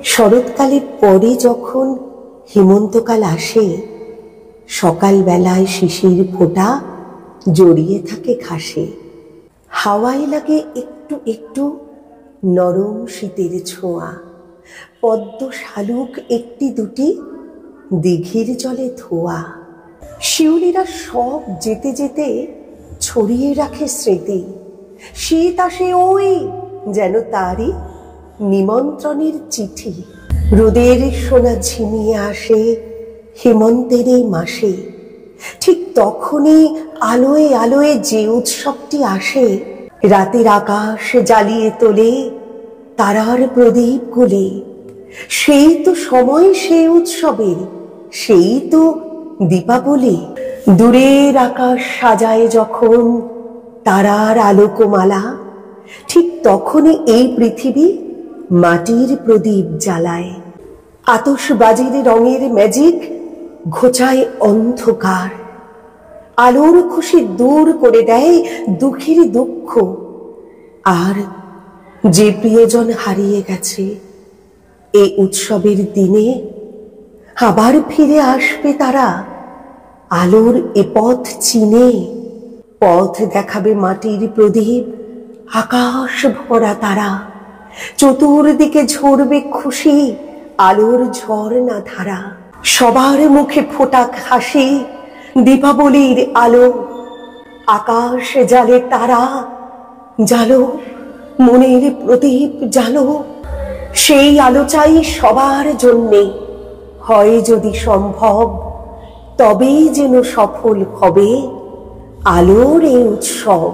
শরৎকালের পরে যখন হেমন্তকাল আসে, সকালবেলায় শিশির ফোঁটা জড়িয়ে থাকে ঘাসে। হাওয়ায় লাগে একটু একটু নরম শীতের ছোঁয়া, পদ্ম শালুক একটি দুটি দিঘির জলে ধোয়া। শিউলিরা সব যেতে যেতে ছড়িয়ে রাখে স্মৃতি। শীত আসে ওই যেন তারই নিমন্ত্রণের চিঠি। রোদের সোনা ঝিমিয়ে আসে হেমন্তের এই মাসে। ঠিক তখনই আলোয় আলোয় যে উৎসবটি আসে, রাতের আকাশ জ্বালিয়ে তোলে তারার প্রদীপ গুলে। সেই তো সময় সেই উৎসবের, সেই তো দীপাবলি। দূরের আকাশ সাজায় যখন তারার আলোকমালা, ঠিক তখনই এই পৃথিবী মাটির প্রদীপ জ্বালায়। আতশবাজির রঙের ম্যাজিক ঘোচায় অন্ধকার, আলোর খুশি দূর করে দেয় দুঃখের দুঃখ। আর যে প্রিয়জন হারিয়ে গেছে, এই উৎসবের দিনে আবার ফিরে আসবে তারা আলোর এ পথ চিনে। পথ দেখাবে মাটির প্রদীপ, আকাশ ভরা তারা। চতুর্দিকে ঝরবে খুশি আলোর ঝর্ণা ধারা। সবার মুখে ফোটাক হাসি দীপাবলির আলো। আকাশ জালে তারা, জালো মনের প্রদীপ জালো। সেই আলো চাই সবার জন্যে, হয় যদি সম্ভব তবেই যেন সফল হবে আলোর এই উৎসব।